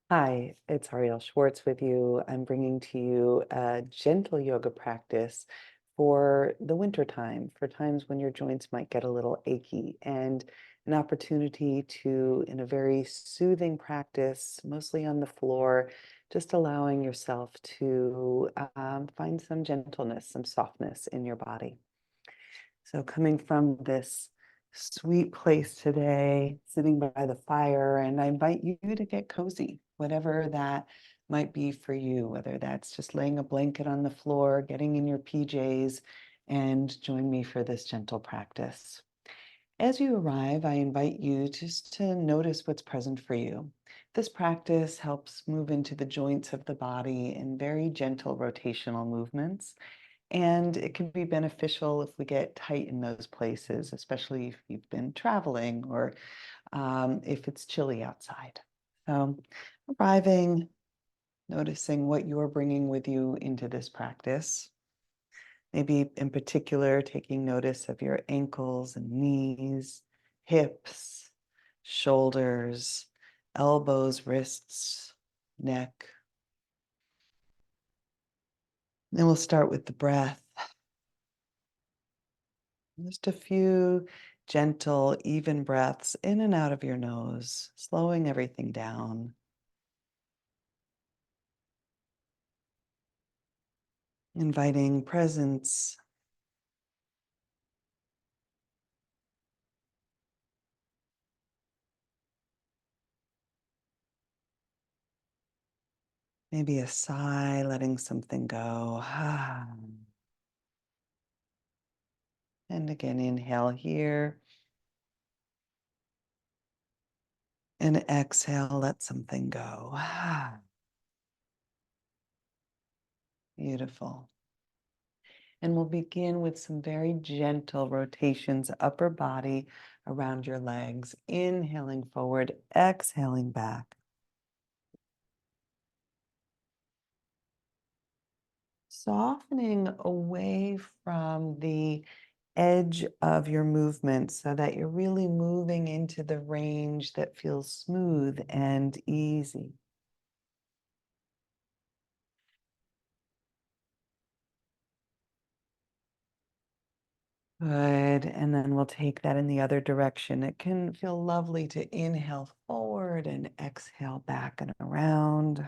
Hi, it's Ariel Schwartz with you. I'm bringing to you a gentle yoga practice for the winter time, for times when your joints might get a little achy, and an opportunity to, in a very soothing practice, mostly on the floor, just allowing yourself to find some gentleness, some softness in your body. So, coming from this sweet place today, sitting by the fire, and I invite you to get cozy, whatever that might be for you, whether that's just laying a blanket on the floor, getting in your PJs, and join me for this gentle practice. As you arrive, I invite you just to notice what's present for you. This practice helps move into the joints of the body in very gentle rotational movements. And it can be beneficial if we get tight in those places, especially if you've been traveling or if it's chilly outside. So, arriving, noticing what you're bringing with you into this practice. Maybe in particular, taking notice of your ankles and knees, hips, shoulders, elbows, wrists, neck. Then we'll start with the breath. Just a few gentle, even breaths in and out of your nose, slowing everything down. Inviting presence, maybe a sigh, letting something go. And again, inhale here. And exhale, let something go. Beautiful. And we'll begin with some very gentle rotations, upper body around your legs. Inhaling forward, exhaling back. Softening away from the edge of your movement so that you're really moving into the range that feels smooth and easy. Good. And then we'll take that in the other direction. It can feel lovely to inhale forward and exhale back and around.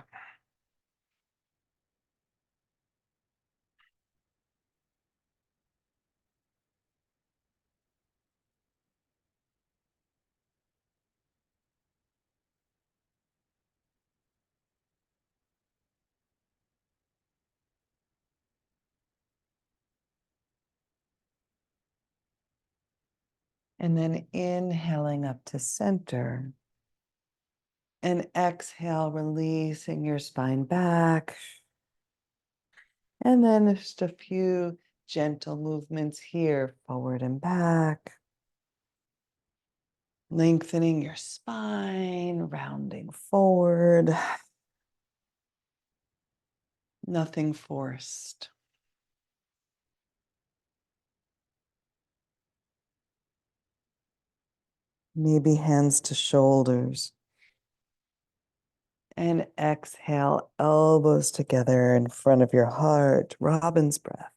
And then inhaling up to center. And exhale, releasing your spine back. And then just a few gentle movements here, forward and back. Lengthening your spine, rounding forward. Nothing forced. Maybe hands to shoulders. And exhale, elbows together in front of your heart. Robin's breath.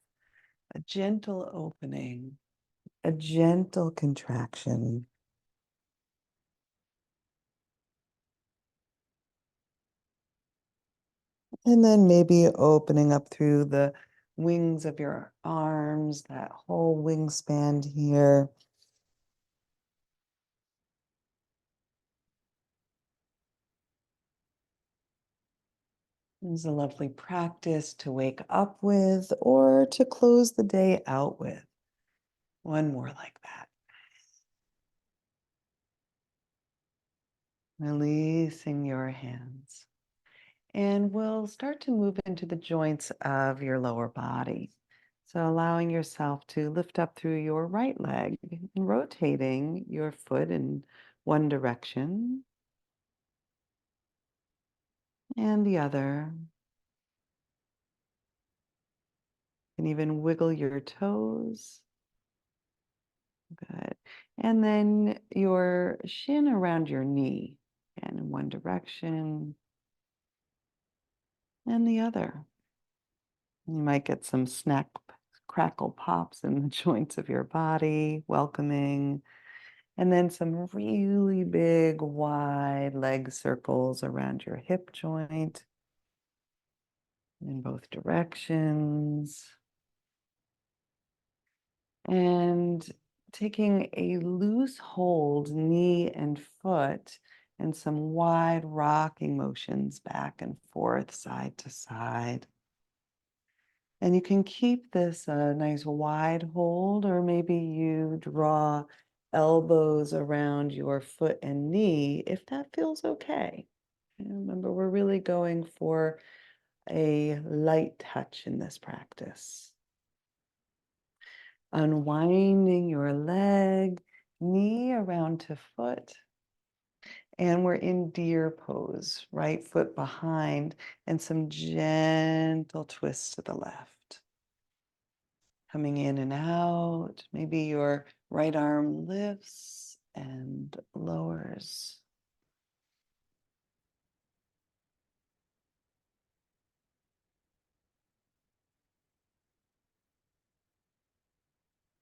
A gentle opening, a gentle contraction. And then maybe opening up through the wings of your arms, that whole wingspan here. It's a lovely practice to wake up with or to close the day out with. One more like that. Releasing your hands. And we'll start to move into the joints of your lower body. So allowing yourself to lift up through your right leg and rotating your foot in one direction and the other. And even wiggle your toes. Good. And then your shin around your knee. And in one direction and the other. You might get some snack crackle pops in the joints of your body, welcoming, and then some really big, wide leg circles around your hip joint in both directions. And taking a loose hold, knee and foot, and some wide rocking motions back and forth, side to side. And you can keep this a nice wide hold, or maybe you draw elbows around your foot and knee if that feels okay. And remember, we're really going for a light touch in this practice. Unwinding your leg, knee around to foot. And we're in deer pose, right foot behind, and some gentle twists to the left. Coming in and out. Maybe your right arm lifts and lowers.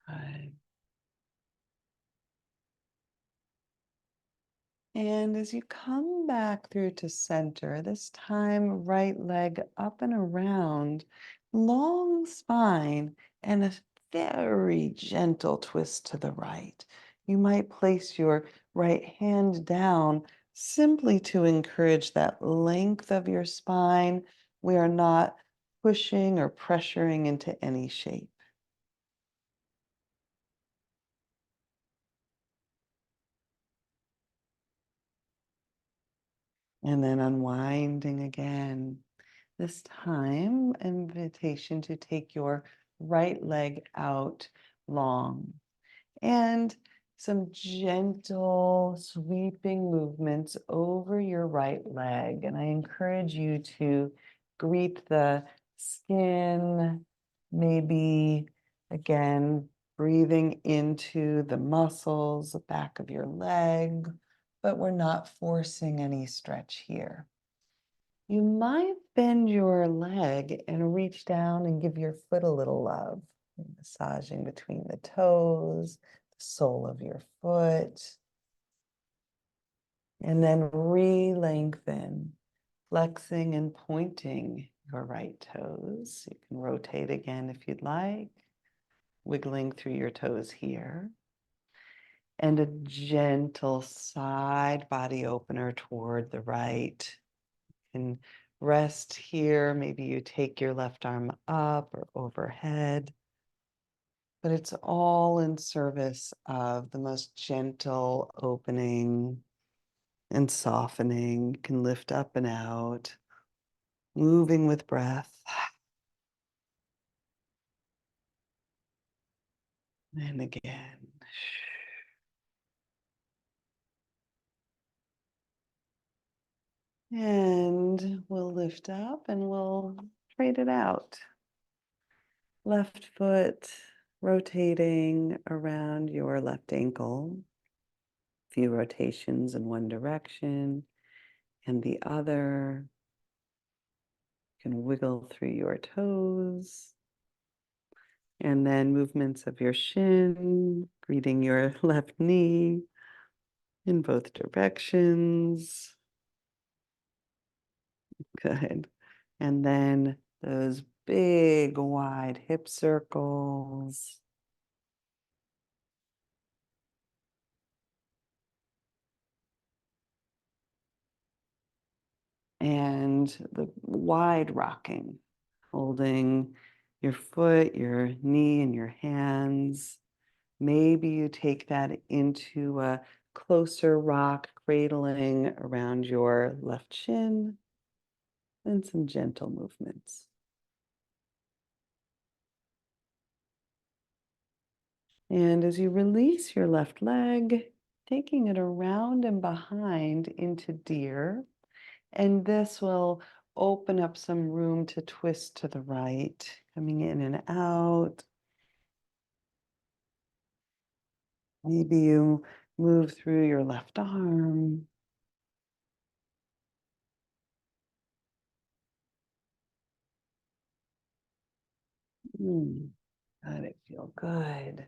Good. And as you come back through to center, this time right leg up and around, long spine, and a very gentle twist to the right. You might place your right hand down simply to encourage that length of your spine. We are not pushing or pressuring into any shape. And then unwinding again. This time, invitation to take your right leg out long and some gentle sweeping movements over your right leg. And I encourage you to greet the skin, maybe again, breathing into the muscles, the back of your leg, but we're not forcing any stretch here. You might bend your leg and reach down and give your foot a little love, massaging between the toes, the sole of your foot, and then re-lengthen, flexing and pointing your right toes. You can rotate again if you'd like, wiggling through your toes here. And a gentle side body opener toward the right. And rest here. Maybe you take your left arm up or overhead, but it's all in service of the most gentle opening and softening. You can lift up and out, moving with breath. And again. And we'll lift up and we'll trade it out. Left foot rotating around your left ankle. Few rotations in one direction and the other. You can wiggle through your toes. And then movements of your shin, greeting your left knee in both directions. Good. And then those big, wide hip circles. And the wide rocking, holding your foot, your knee, and your hands. Maybe you take that into a closer rock, cradling around your left shin, and some gentle movements. And as you release your left leg, taking it around and behind into deer, and this will open up some room to twist to the right, coming in and out. Maybe you move through your left arm. Mm, let it feel good.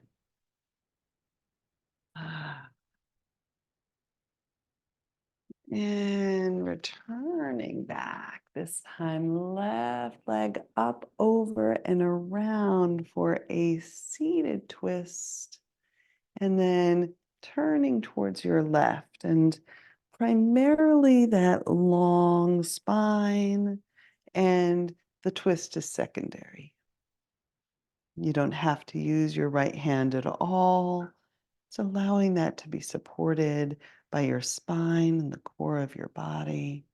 And returning back, this time left leg up, over, and around for a seated twist. And then turning towards your left, and primarily that long spine, and the twist is secondary. You don't have to use your right hand at all. It's allowing that to be supported by your spine and the core of your body.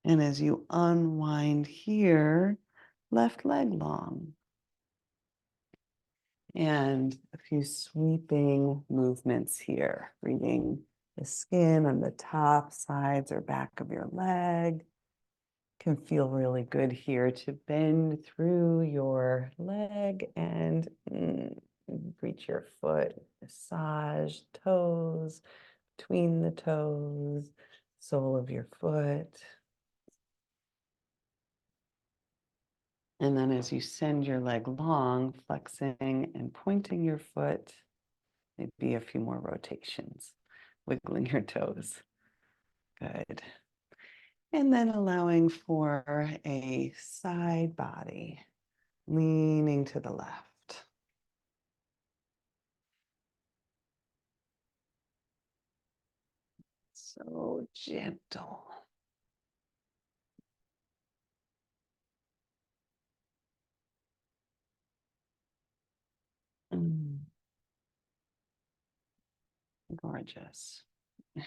And as you unwind here, left leg long. And a few sweeping movements here, reading the skin on the top, sides, or back of your leg. Can feel really good here to bend through your leg and reach your foot, massage toes, between the toes, sole of your foot. And then as you send your leg long, flexing and pointing your foot, maybe a few more rotations, wiggling your toes. Good. And then allowing for a side body, leaning to the left. So gentle. Mm, gorgeous.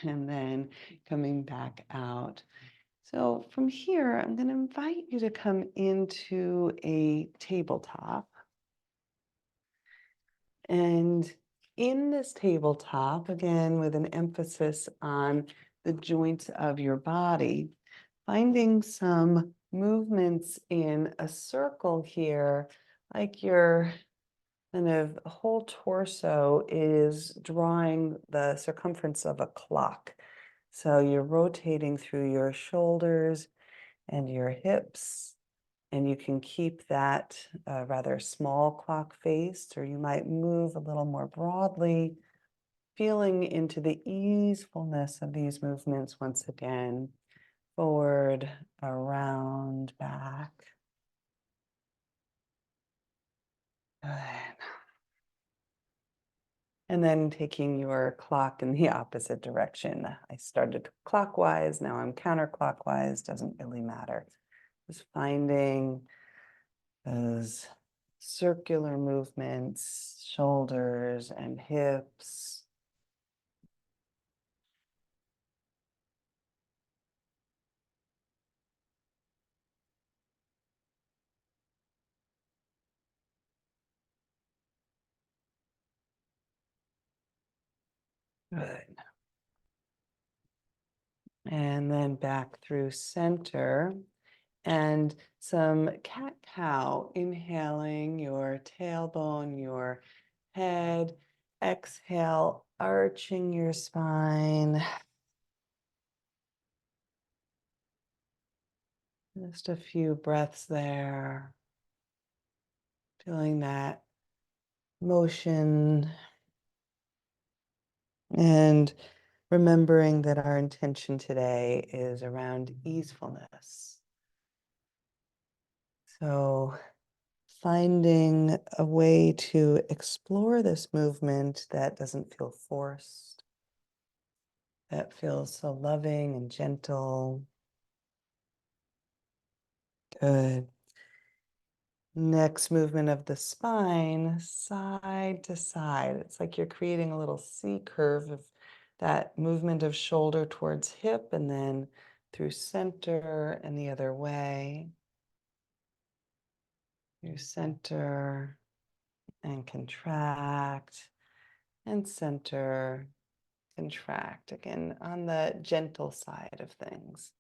And then coming back out. So from here, I'm going to invite you to come into a tabletop. And in this tabletop, again, with an emphasis on the joints of your body, finding some movements in a circle here, like your kind of whole torso is drawing the circumference of a clock. So you're rotating through your shoulders and your hips, and you can keep that rather small clock face, or you might move a little more broadly, feeling into the easefulness of these movements once again. Forward, around, back. Good. And then taking your clock in the opposite direction. I started clockwise, now I'm counterclockwise, doesn't really matter. Just finding those circular movements, shoulders and hips. Good. And then back through center. And some cat-cow, inhaling your tailbone, your head. Exhale, arching your spine. Just a few breaths there. Feeling that motion. And remembering that our intention today is around easefulness. So finding a way to explore this movement that doesn't feel forced, that feels so loving and gentle. Good. Next movement of the spine, side to side. It's like you're creating a little C curve of that movement of shoulder towards hip and then through center and the other way. Through center and contract and center, contract. Again, on the gentle side of things.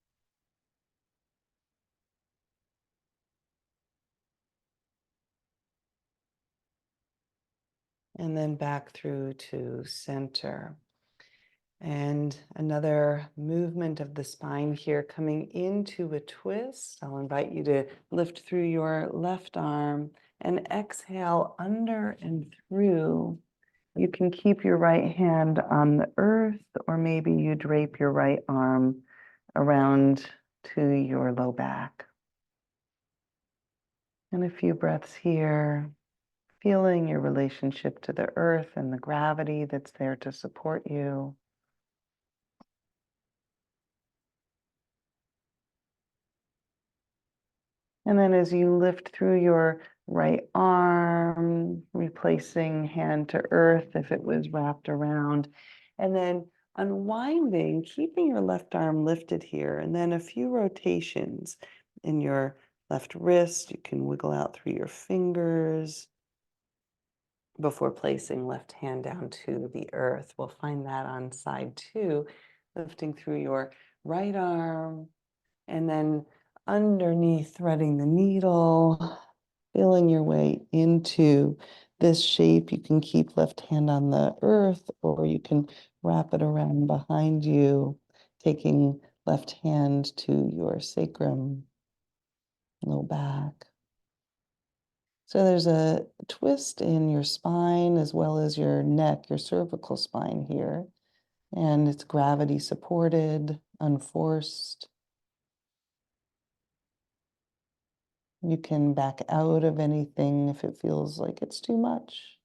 And then back through to center. And another movement of the spine here, coming into a twist. I'll invite you to lift through your left arm and exhale under and through. You can keep your right hand on the earth, or maybe you drape your right arm around to your low back. And a few breaths here, feeling your relationship to the earth and the gravity that's there to support you. And then as you lift through your right arm, replacing hand to earth if it was wrapped around, and then unwinding, keeping your left arm lifted here, and then a few rotations in your left wrist. You can wiggle out through your fingers before placing left hand down to the earth. We'll find that on side 2, lifting through your right arm, and then underneath, threading the needle, feeling your way into this shape. You can keep left hand on the earth, or you can wrap it around behind you, taking left hand to your sacrum, low back. So there's a twist in your spine as well as your neck, your cervical spine here, and it's gravity supported, unforced. You can back out of anything if it feels like it's too much.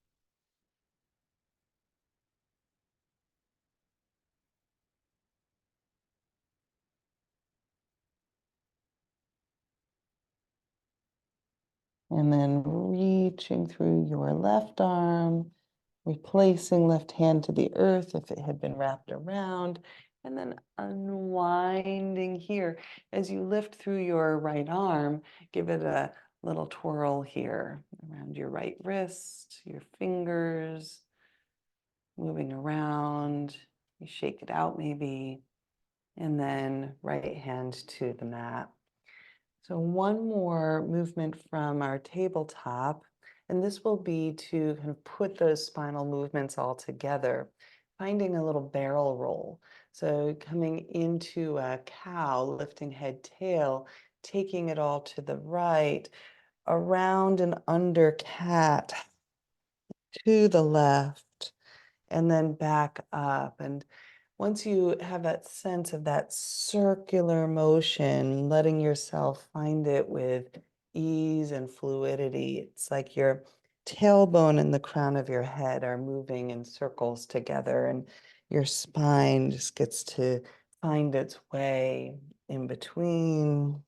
And then reaching through your left arm, replacing left hand to the earth if it had been wrapped around, and then unwinding here. As you lift through your right arm, give it a little twirl here around your right wrist, your fingers, moving around. You shake it out maybe, and then right hand to the mat. So one more movement from our tabletop, and this will be to kind of put those spinal movements all together, finding a little barrel roll. So coming into a cow, lifting head, tail, taking it all to the right, around and under cat, to the left, and then back up. And once you have that sense of that circular motion, letting yourself find it with ease and fluidity, it's like your tailbone and the crown of your head are moving in circles together, and your spine just gets to find its way in between.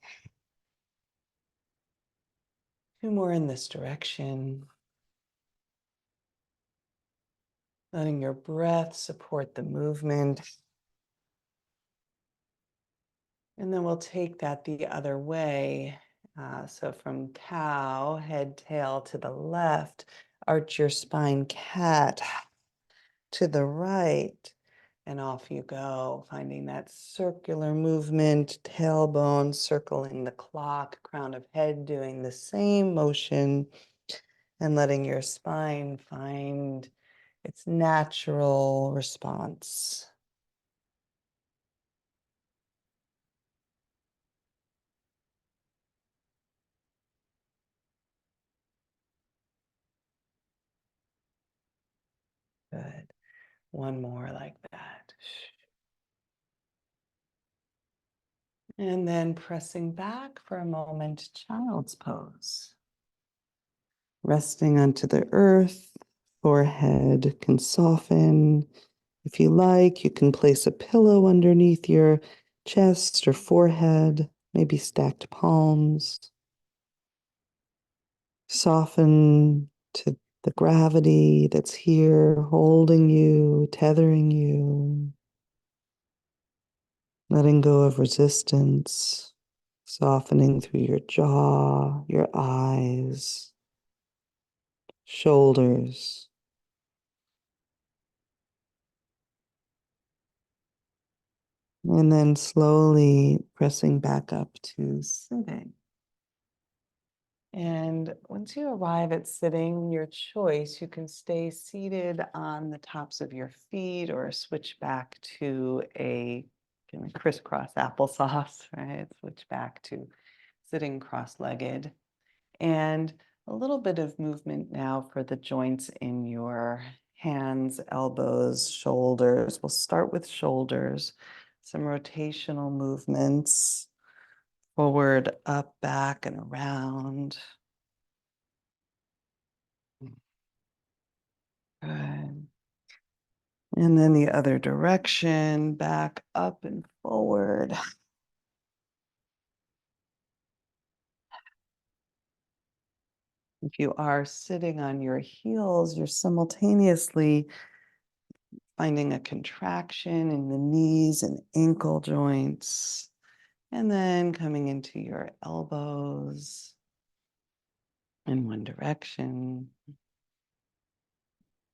2 more in this direction. Letting your breath support the movement. And then we'll take that the other way. So from cow, head, tail to the left, arch your spine, cat to the right, and off you go, finding that circular movement, tailbone circling the clock, crown of head doing the same motion, and letting your spine find its natural response. Good. One more like that. And then pressing back for a moment, child's pose. Resting onto the earth, forehead can soften. If you like, you can place a pillow underneath your chest or forehead, maybe stacked palms. Soften to the gravity that's here, holding you, tethering you, letting go of resistance, softening through your jaw, your eyes, shoulders. And then slowly pressing back up to sitting. And once you arrive at sitting, your choice, you can stay seated on the tops of your feet or switch back to a kind of crisscross applesauce, right? Switch back to sitting cross-legged. And a little bit of movement now for the joints in your hands, elbows, shoulders. We'll start with shoulders, some rotational movements, forward, up, back, and around. Good. And then the other direction, back, up, and forward. If you are sitting on your heels, you're simultaneously finding a contraction in the knees and ankle joints, and then coming into your elbows in one direction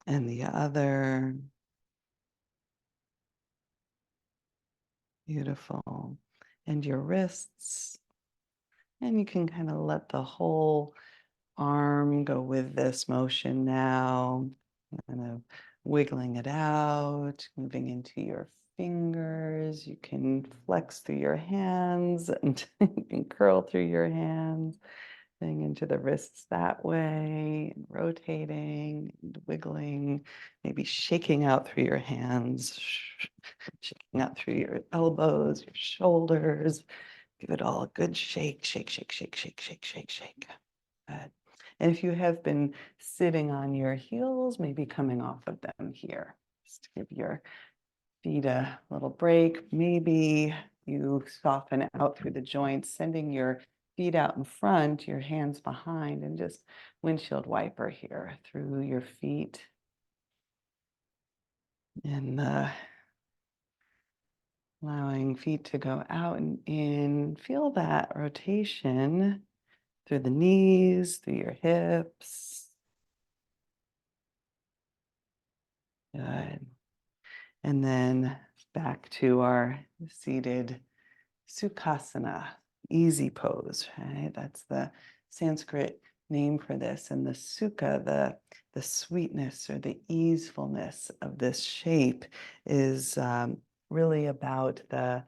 and the other. Beautiful. And your wrists. And you can kind of let the whole arm go with this motion now, kind of wiggling it out, moving into your fingers. You can flex through your hands and you can curl through your hands, getting into the wrists that way, and rotating and wiggling, maybe shaking out through your hands, shaking out through your elbows, your shoulders. Give it all a good shake, shake, shake, shake, shake, shake, shake, shake. Good. And if you have been sitting on your heels, maybe coming off of them here, just to give your feet a little break. Maybe you soften out through the joints, sending your feet out in front, your hands behind, and just windshield wiper here through your feet. And allowing feet to go out and in. Feel that rotation through the knees, through your hips. Good. And then back to our seated Sukhasana, easy pose, right? That's the Sanskrit name for this. And the sukha, the sweetness or the easefulness of this shape is really about the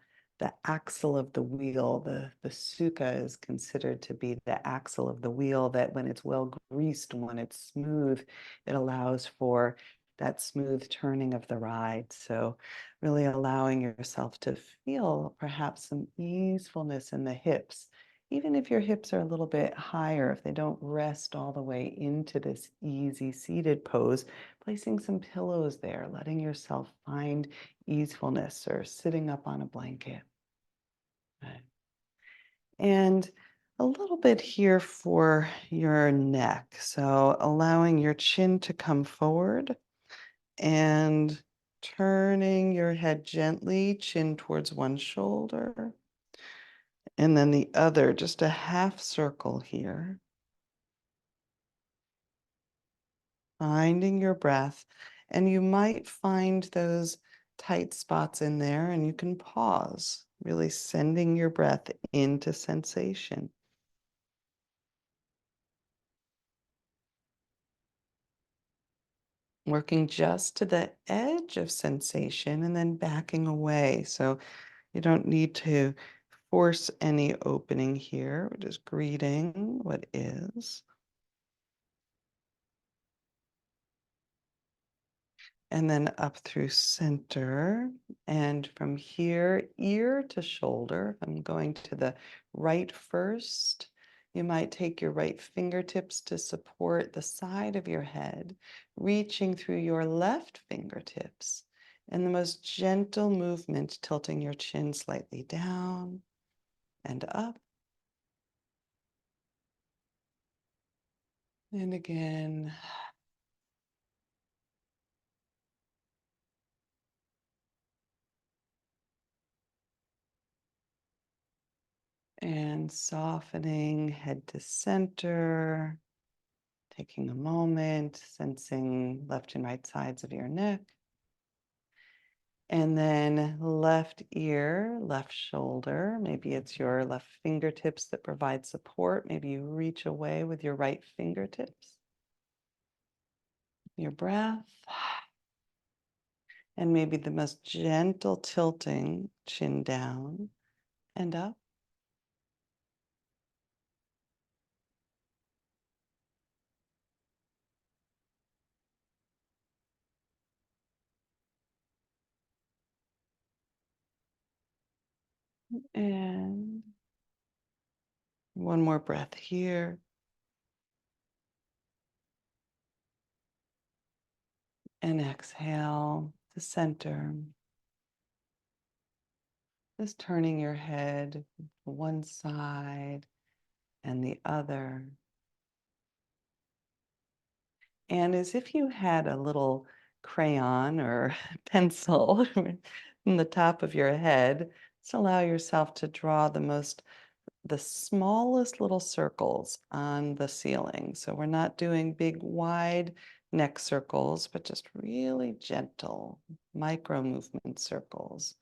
axle of the wheel. The sukha is considered to be the axle of the wheel that when it's well greased, when it's smooth, it allows for that smooth turning of the ride. So really allowing yourself to feel perhaps some easefulness in the hips. Even if your hips are a little bit higher, if they don't rest all the way into this easy seated pose, placing some pillows there, letting yourself find easefulness or sitting up on a blanket. Right. And a little bit here for your neck. So allowing your chin to come forward and turning your head gently, chin towards one shoulder, and then the other, just a half circle here. Finding your breath, and you might find those tight spots in there, and you can pause, really sending your breath into sensation. Working just to the edge of sensation and then backing away. So you don't need to force any opening here. We're just greeting what is. And then up through center. And from here, ear to shoulder. I'm going to the right first. You might take your right fingertips to support the side of your head, reaching through your left fingertips. And the most gentle movement, tilting your chin slightly down and up. And again. And softening head to center, taking a moment, sensing left and right sides of your neck. And then left ear, left shoulder. Maybe it's your left fingertips that provide support. Maybe you reach away with your right fingertips. Your breath. And maybe the most gentle tilting, chin down and up. And one more breath here. And exhale to center. Just turning your head one side and the other. And as if you had a little crayon or pencil in the top of your head, just allow yourself to draw the smallest little circles on the ceiling. So we're not doing big, wide neck circles, but just really gentle micro movement circles.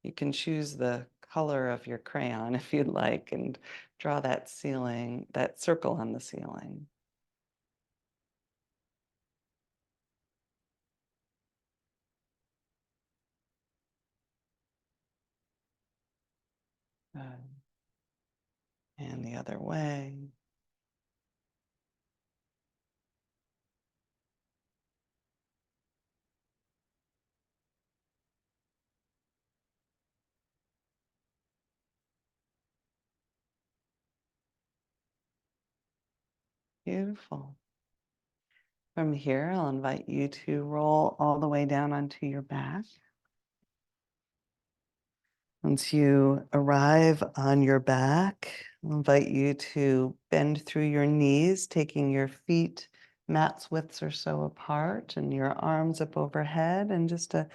You can choose the color of your crayon if you'd like and draw that circle on the ceiling. Good. And the other way. Beautiful. From here, I'll invite you to roll all the way down onto your back. Once you arrive on your back, I'll invite you to bend through your knees, taking your feet mat's widths or so apart and your arms up overhead, and just a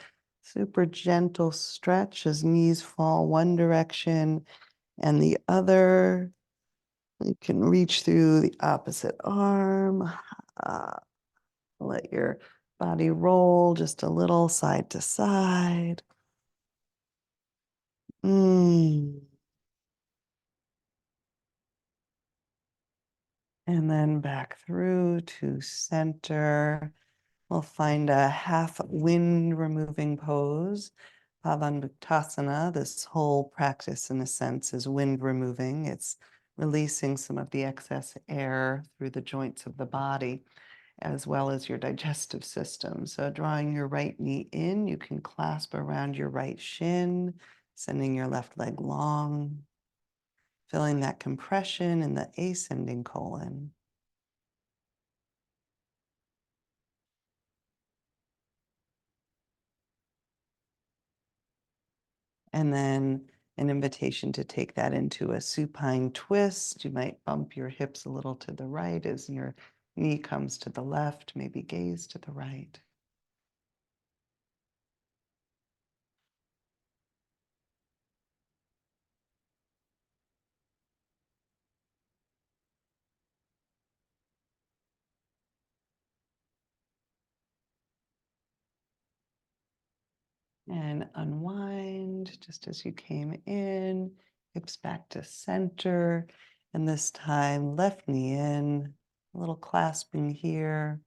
super gentle stretch as knees fall one direction and the other. You can reach through the opposite arm. Let your body roll just a little side to side. And then back through to center. We'll find a half wind removing pose. Pawanmuktasana. This whole practice, in a sense, is wind removing. It's releasing some of the excess air through the joints of the body, as well as your digestive system. So drawing your right knee in, you can clasp around your right shin, sending your left leg long, feeling that compression in the ascending colon. And then an invitation to take that into a supine twist. You might bump your hips a little to the right as your knee comes to the left, maybe gaze to the right. And unwind just as you came in, hips back to center. And this time, left knee in, a little clasping here.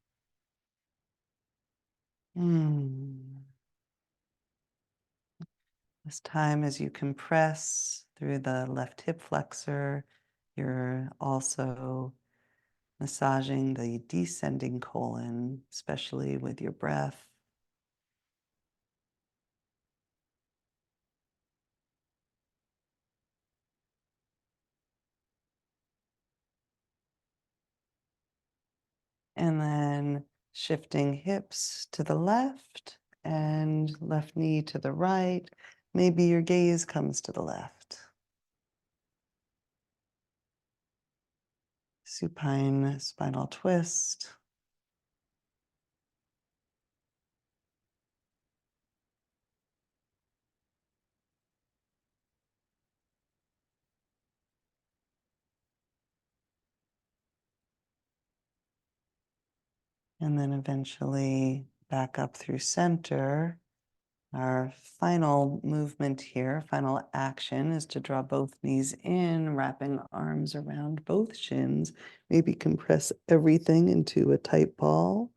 This time, as you compress through the left hip flexor, you're also massaging the descending colon, especially with your breath. And then shifting hips to the left and left knee to the right. Maybe your gaze comes to the left. Supine spinal twist. And then eventually back up through center. Our final movement here, final action, is to draw both knees in, wrapping arms around both shins. Maybe compress everything into a tight ball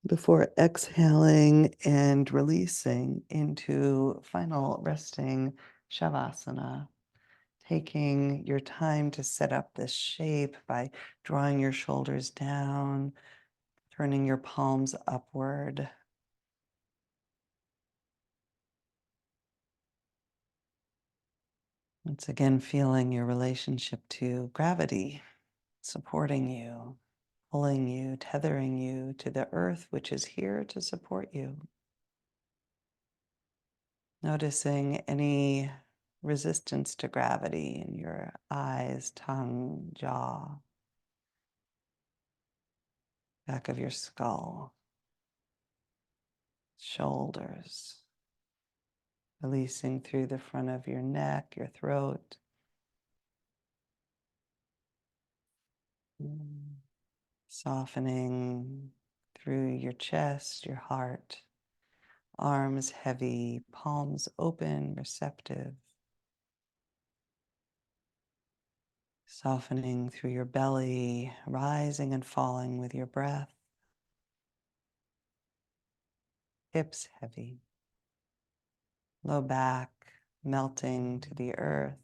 before exhaling and releasing into final resting Shavasana. Taking your time to set up this shape by drawing your shoulders down, turning your palms upward. Once again, feeling your relationship to gravity, supporting you, pulling you, tethering you to the earth, which is here to support you. Noticing any resistance to gravity in your eyes, tongue, jaw, back of your skull, shoulders, releasing through the front of your neck, your throat. Softening through your chest, your heart, arms heavy, palms open, receptive. Softening through your belly, rising and falling with your breath. Hips heavy. Low back melting to the earth.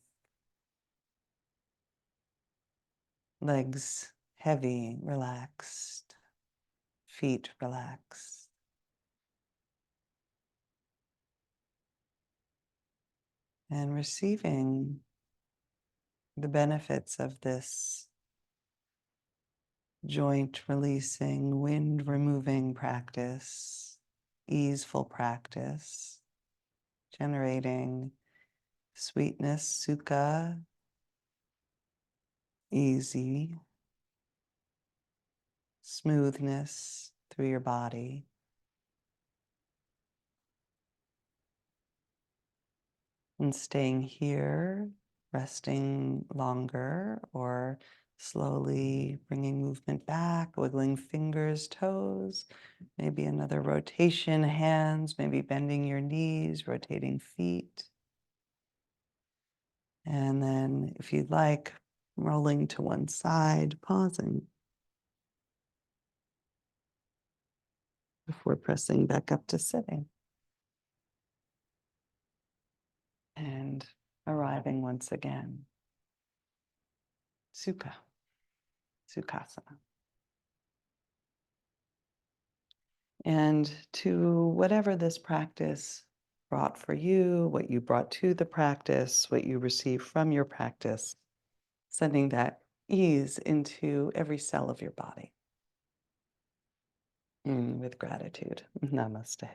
Legs heavy, relaxed. Feet relaxed. And receiving the benefits of this joint releasing, wind removing practice, easeful practice, generating sweetness, sukha, easy, smoothness through your body. And staying here, resting longer, or slowly bringing movement back, wiggling fingers, toes, maybe another rotation, hands, maybe bending your knees, rotating feet. And then if you'd like, rolling to one side, pausing before pressing back up to sitting. And arriving once again. Sukha, Sukhasana. And to whatever this practice brought for you, what you brought to the practice, what you received from your practice, sending that ease into every cell of your body. With gratitude. Namaste.